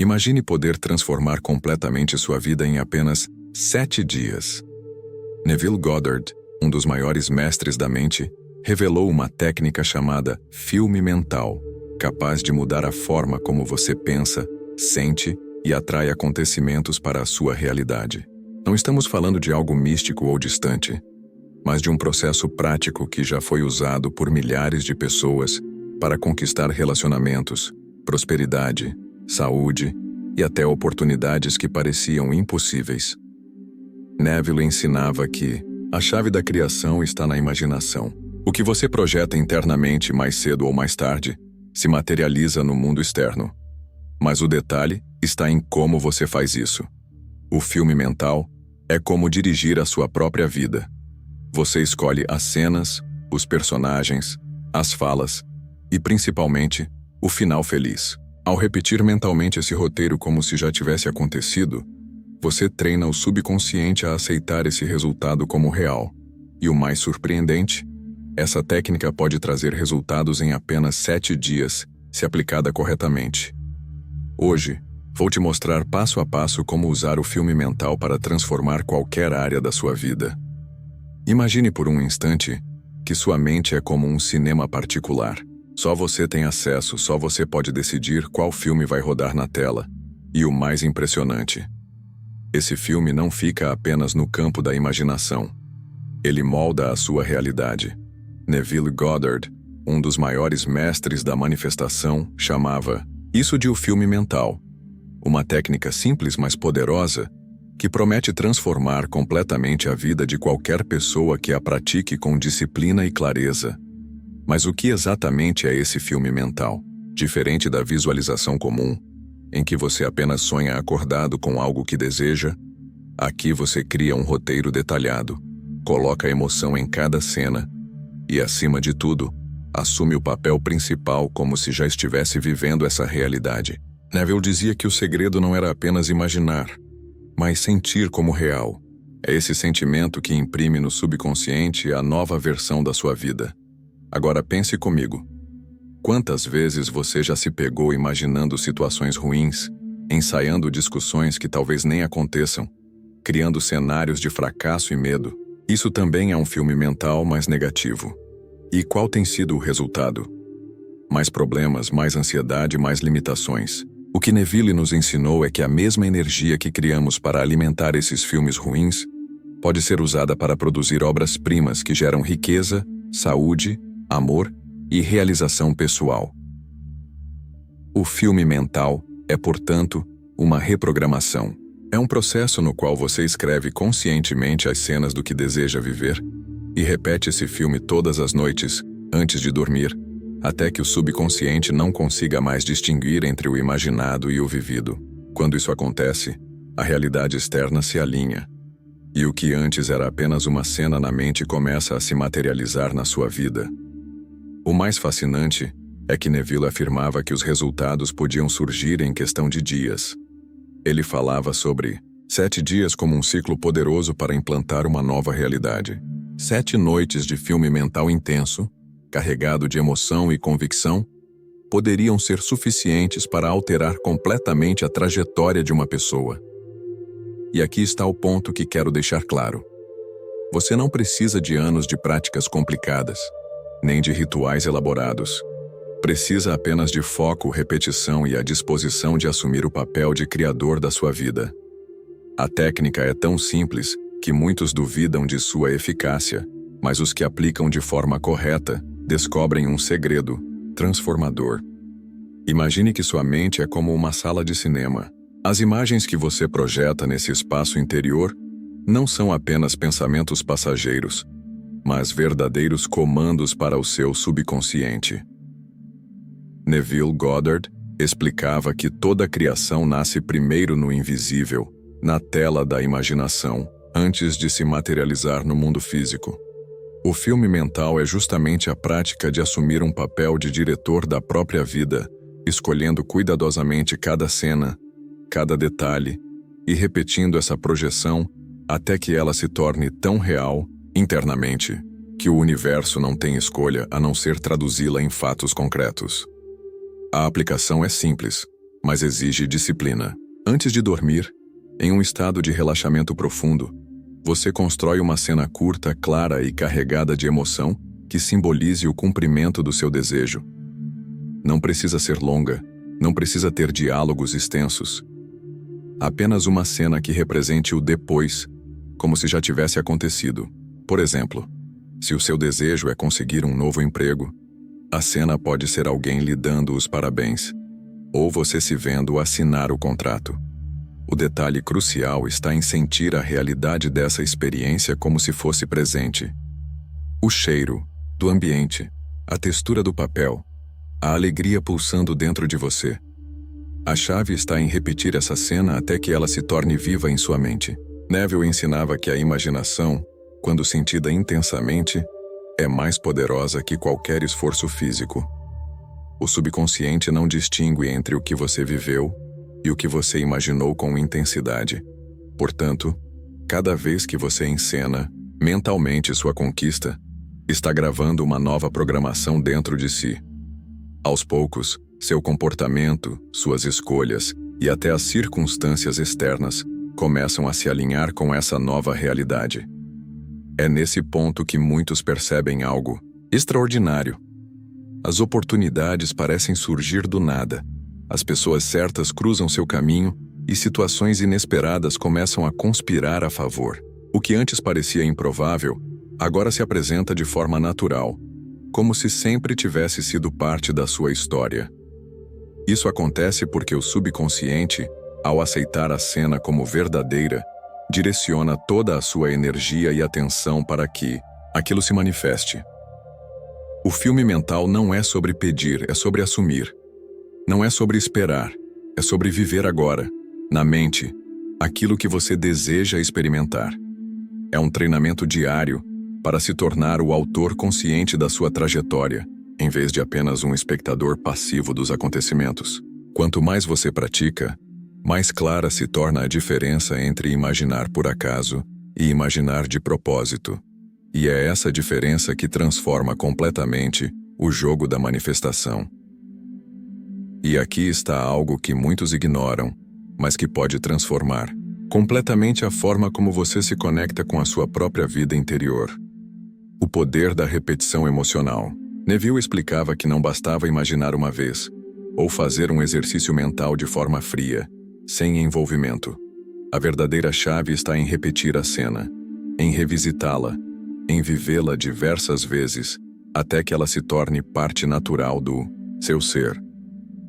Imagine poder transformar completamente sua vida em apenas 7 dias. Neville Goddard, um dos maiores mestres da mente, revelou uma técnica chamada filme mental, capaz de mudar a forma como você pensa, sente e atrai acontecimentos para a sua realidade. Não estamos falando de algo místico ou distante, mas de um processo prático que já foi usado por milhares de pessoas para conquistar relacionamentos, prosperidade, saúde e até oportunidades que pareciam impossíveis. Neville ensinava que a chave da criação está na imaginação. O que você projeta internamente mais cedo ou mais tarde se materializa no mundo externo. Mas o detalhe está em como você faz isso. O filme mental é como dirigir a sua própria vida. Você escolhe as cenas, os personagens, as falas e, principalmente, o final feliz. Ao repetir mentalmente esse roteiro como se já tivesse acontecido, você treina o subconsciente a aceitar esse resultado como real. E o mais surpreendente, essa técnica pode trazer resultados em apenas 7 dias, se aplicada corretamente. Hoje, vou te mostrar passo a passo como usar o filme mental para transformar qualquer área da sua vida. Imagine por um instante que sua mente é como um cinema particular. Só você tem acesso, só você pode decidir qual filme vai rodar na tela. E o mais impressionante, esse filme não fica apenas no campo da imaginação. Ele molda a sua realidade. Neville Goddard, um dos maiores mestres da manifestação, chamava isso de o filme mental. Uma técnica simples, mas poderosa, que promete transformar completamente a vida de qualquer pessoa que a pratique com disciplina e clareza. Mas o que exatamente é esse filme mental? Diferente da visualização comum, em que você apenas sonha acordado com algo que deseja, aqui você cria um roteiro detalhado, coloca emoção em cada cena e, acima de tudo, assume o papel principal como se já estivesse vivendo essa realidade. Neville dizia que o segredo não era apenas imaginar, mas sentir como real. É esse sentimento que imprime no subconsciente a nova versão da sua vida. Agora pense comigo. Quantas vezes você já se pegou imaginando situações ruins, ensaiando discussões que talvez nem aconteçam, criando cenários de fracasso e medo? Isso também é um filme mental mais negativo. E qual tem sido o resultado? Mais problemas, mais ansiedade, mais limitações. O que Neville nos ensinou é que a mesma energia que criamos para alimentar esses filmes ruins pode ser usada para produzir obras-primas que geram riqueza, saúde, amor e realização pessoal. O filme mental é, portanto, uma reprogramação. É um processo no qual você escreve conscientemente as cenas do que deseja viver e repete esse filme todas as noites, antes de dormir, até que o subconsciente não consiga mais distinguir entre o imaginado e o vivido. Quando isso acontece, a realidade externa se alinha, e o que antes era apenas uma cena na mente começa a se materializar na sua vida. O mais fascinante é que Neville afirmava que os resultados podiam surgir em questão de dias. Ele falava sobre 7 dias como um ciclo poderoso para implantar uma nova realidade. 7 noites de filme mental intenso, carregado de emoção e convicção, poderiam ser suficientes para alterar completamente a trajetória de uma pessoa. E aqui está o ponto que quero deixar claro. Você não precisa de anos de práticas complicadas, nem de rituais elaborados. Precisa apenas de foco, repetição e a disposição de assumir o papel de criador da sua vida. A técnica é tão simples que muitos duvidam de sua eficácia, mas os que aplicam de forma correta descobrem um segredo transformador. Imagine que sua mente é como uma sala de cinema. As imagens que você projeta nesse espaço interior não são apenas pensamentos passageiros, mas verdadeiros comandos para o seu subconsciente. Neville Goddard explicava que toda criação nasce primeiro no invisível, na tela da imaginação, antes de se materializar no mundo físico. O filme mental é justamente a prática de assumir um papel de diretor da própria vida, escolhendo cuidadosamente cada cena, cada detalhe e repetindo essa projeção até que ela se torne tão real, internamente, que o universo não tem escolha a não ser traduzi-la em fatos concretos. A aplicação é simples. mas exige disciplina. Antes de dormir, em um estado de relaxamento profundo, você constrói uma cena curta, clara e carregada de emoção que simbolize o cumprimento do seu desejo. Não precisa ser longa, não precisa ter diálogos extensos. Apenas uma cena que represente o depois, como se já tivesse acontecido. Por exemplo, se o seu desejo é conseguir um novo emprego, a cena pode ser alguém lhe dando os parabéns, ou você se vendo assinar o contrato. O detalhe crucial está em sentir a realidade dessa experiência como se fosse presente. O cheiro do ambiente, a textura do papel, a alegria pulsando dentro de você. A chave está em repetir essa cena até que ela se torne viva em sua mente. Neville ensinava que a imaginação, quando sentida intensamente, é mais poderosa que qualquer esforço físico. O subconsciente não distingue entre o que você viveu e o que você imaginou com intensidade. Portanto, cada vez que você encena mentalmente sua conquista, está gravando uma nova programação dentro de si. Aos poucos, seu comportamento, suas escolhas e até as circunstâncias externas começam a se alinhar com essa nova realidade. É nesse ponto que muitos percebem algo extraordinário. As oportunidades parecem surgir do nada. As pessoas certas cruzam seu caminho e situações inesperadas começam a conspirar a favor. O que antes parecia improvável, agora se apresenta de forma natural, como se sempre tivesse sido parte da sua história. Isso acontece porque o subconsciente, ao aceitar a cena como verdadeira, direciona toda a sua energia e atenção para que aquilo se manifeste. O filme mental não é sobre pedir, é sobre assumir. Não é sobre esperar, é sobre viver agora, na mente, aquilo que você deseja experimentar. É um treinamento diário para se tornar o autor consciente da sua trajetória, em vez de apenas um espectador passivo dos acontecimentos. Quanto mais você pratica, mais clara se torna a diferença entre imaginar por acaso e imaginar de propósito. E é essa diferença que transforma completamente o jogo da manifestação. E aqui está algo que muitos ignoram, mas que pode transformar completamente a forma como você se conecta com a sua própria vida interior. O poder da repetição emocional. Neville explicava que não bastava imaginar uma vez, ou fazer um exercício mental de forma fria, sem envolvimento. A verdadeira chave está em repetir a cena, em revisitá-la, em vivê-la diversas vezes, até que ela se torne parte natural do seu ser.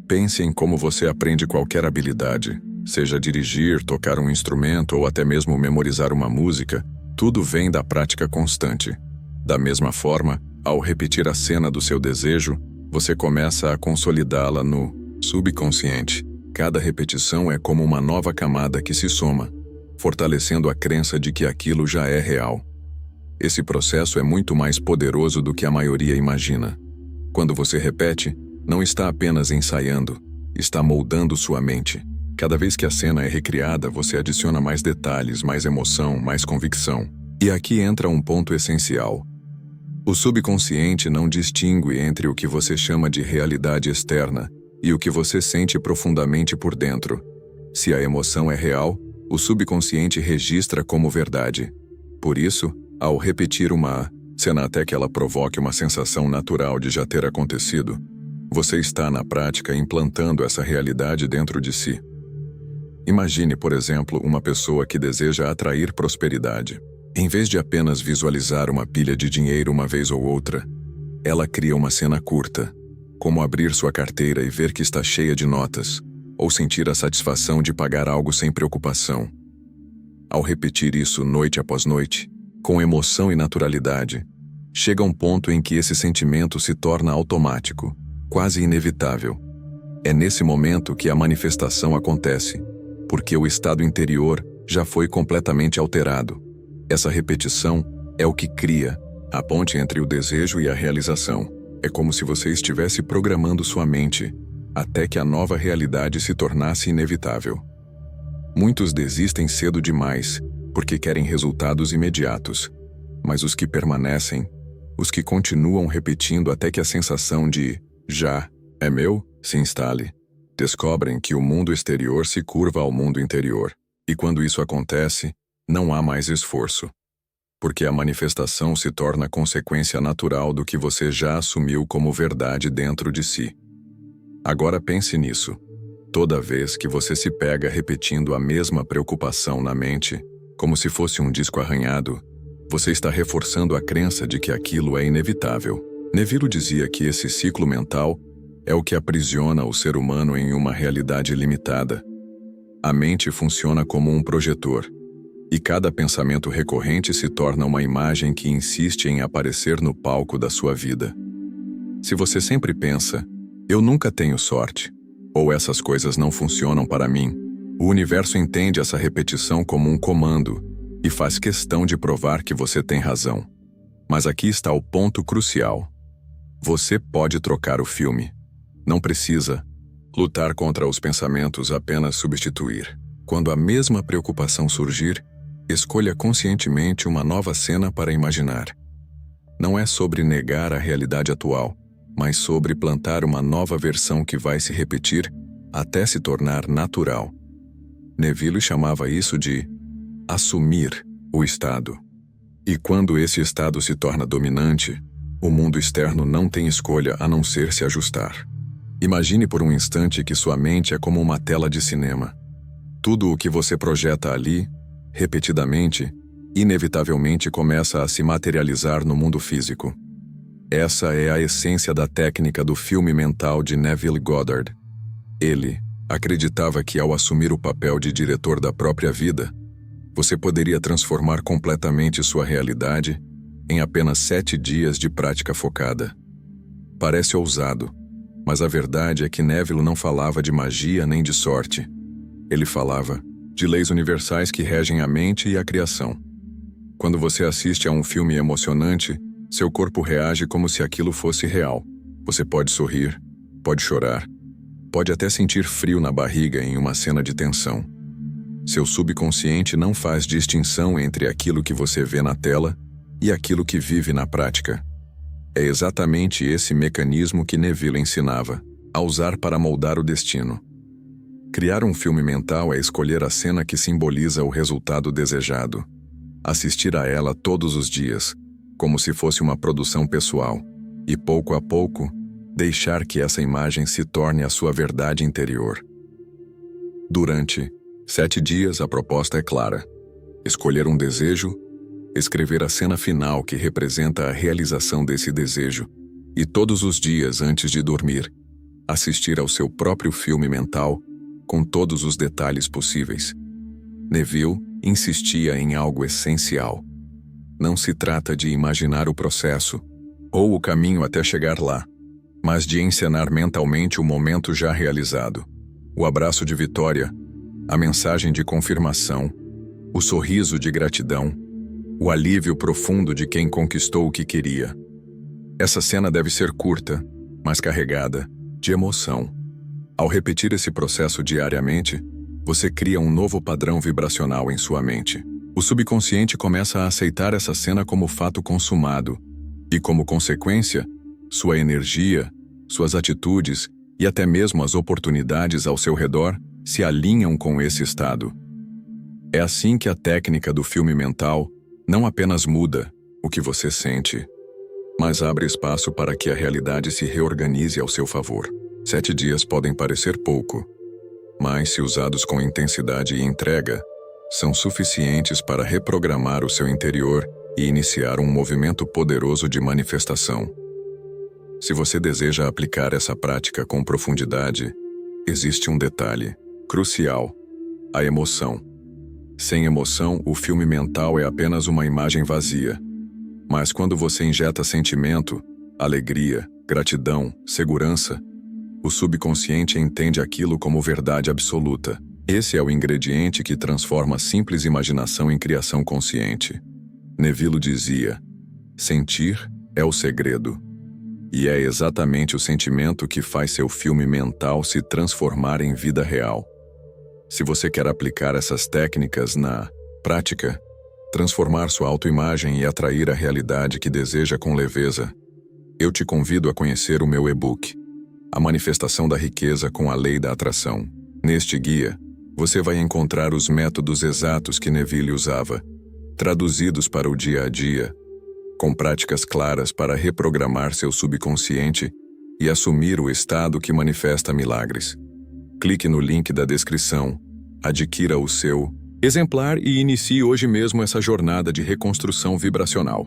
Pense em como você aprende qualquer habilidade, seja dirigir, tocar um instrumento ou até mesmo memorizar uma música, tudo vem da prática constante. Da mesma forma, ao repetir a cena do seu desejo, você começa a consolidá-la no subconsciente. Cada repetição é como uma nova camada que se soma, fortalecendo a crença de que aquilo já é real. Esse processo é muito mais poderoso do que a maioria imagina. Quando você repete, não está apenas ensaiando, está moldando sua mente. Cada vez que a cena é recriada, você adiciona mais detalhes, mais emoção, mais convicção. E aqui entra um ponto essencial. O subconsciente não distingue entre o que você chama de realidade externa e o que você sente profundamente por dentro. Se a emoção é real, o subconsciente registra como verdade. Por isso, ao repetir uma cena até que ela provoque uma sensação natural de já ter acontecido, você está, na prática, implantando essa realidade dentro de si. Imagine, por exemplo, uma pessoa que deseja atrair prosperidade. Em vez de apenas visualizar uma pilha de dinheiro uma vez ou outra, ela cria uma cena curta, como abrir sua carteira e ver que está cheia de notas, ou sentir a satisfação de pagar algo sem preocupação. Ao repetir isso noite após noite, com emoção e naturalidade, chega um ponto em que esse sentimento se torna automático, quase inevitável. É nesse momento que a manifestação acontece, porque o estado interior já foi completamente alterado. Essa repetição é o que cria a ponte entre o desejo e a realização. É como se você estivesse programando sua mente até que a nova realidade se tornasse inevitável. Muitos desistem cedo demais porque querem resultados imediatos, mas os que permanecem, os que continuam repetindo até que a sensação de já é meu se instale, descobrem que o mundo exterior se curva ao mundo interior, e quando isso acontece, não há mais esforço. Porque a manifestação se torna consequência natural do que você já assumiu como verdade dentro de si. Agora pense nisso. Toda vez que você se pega repetindo a mesma preocupação na mente, como se fosse um disco arranhado, você está reforçando a crença de que aquilo é inevitável. Neville dizia que esse ciclo mental é o que aprisiona o ser humano em uma realidade limitada. A mente funciona como um projetor, e cada pensamento recorrente se torna uma imagem que insiste em aparecer no palco da sua vida. Se você sempre pensa, eu nunca tenho sorte, ou essas coisas não funcionam para mim, o universo entende essa repetição como um comando e faz questão de provar que você tem razão. Mas aqui está o ponto crucial. Você pode trocar o filme. Não precisa lutar contra os pensamentos, apenas substituir. Quando a mesma preocupação surgir, escolha conscientemente uma nova cena para imaginar. Não é sobre negar a realidade atual, mas sobre plantar uma nova versão que vai se repetir até se tornar natural. Neville chamava isso de assumir o estado. E quando esse estado se torna dominante, o mundo externo não tem escolha a não ser se ajustar. Imagine por um instante que sua mente é como uma tela de cinema. Tudo o que você projeta ali, repetidamente, inevitavelmente começa a se materializar no mundo físico. Essa é a essência da técnica do filme mental de Neville Goddard. Ele acreditava que ao assumir o papel de diretor da própria vida, você poderia transformar completamente sua realidade em apenas 7 dias de prática focada. Parece ousado, mas a verdade é que Neville não falava de magia nem de sorte. Ele falava de leis universais que regem a mente e a criação. Quando você assiste a um filme emocionante, seu corpo reage como se aquilo fosse real. Você pode sorrir, pode chorar, pode até sentir frio na barriga em uma cena de tensão. Seu subconsciente não faz distinção entre aquilo que você vê na tela e aquilo que vive na prática. É exatamente esse mecanismo que Neville ensinava a usar para moldar o destino. Criar um filme mental é escolher a cena que simboliza o resultado desejado. Assistir a ela todos os dias, como se fosse uma produção pessoal, e pouco a pouco, deixar que essa imagem se torne a sua verdade interior. Durante 7 dias, a proposta é clara: escolher um desejo, escrever a cena final que representa a realização desse desejo, e todos os dias antes de dormir, assistir ao seu próprio filme mental com todos os detalhes possíveis. Neville insistia em algo essencial. Não se trata de imaginar o processo ou o caminho até chegar lá, mas de encenar mentalmente o momento já realizado, o abraço de vitória, a mensagem de confirmação, o sorriso de gratidão, o alívio profundo de quem conquistou o que queria. Essa cena deve ser curta, mas carregada de emoção. Ao repetir esse processo diariamente, você cria um novo padrão vibracional em sua mente. O subconsciente começa a aceitar essa cena como fato consumado, e como consequência, sua energia, suas atitudes e até mesmo as oportunidades ao seu redor se alinham com esse estado. É assim que a técnica do filme mental não apenas muda o que você sente, mas abre espaço para que a realidade se reorganize ao seu favor. 7 dias podem parecer pouco, mas se usados com intensidade e entrega, são suficientes para reprogramar o seu interior e iniciar um movimento poderoso de manifestação. Se você deseja aplicar essa prática com profundidade, existe um detalhe crucial: a emoção. Sem emoção, o filme mental é apenas uma imagem vazia. Mas quando você injeta sentimento, alegria, gratidão, segurança, o subconsciente entende aquilo como verdade absoluta. Esse é o ingrediente que transforma a simples imaginação em criação consciente. Neville dizia: sentir é o segredo. E é exatamente o sentimento que faz seu filme mental se transformar em vida real. Se você quer aplicar essas técnicas na prática, transformar sua autoimagem e atrair a realidade que deseja com leveza, eu te convido a conhecer o meu e-book, A manifestação da riqueza com a lei da atração. Neste guia, você vai encontrar os métodos exatos que Neville usava, traduzidos para o dia a dia, com práticas claras para reprogramar seu subconsciente e assumir o estado que manifesta milagres. Clique no link da descrição, adquira o seu exemplar e inicie hoje mesmo essa jornada de reconstrução vibracional.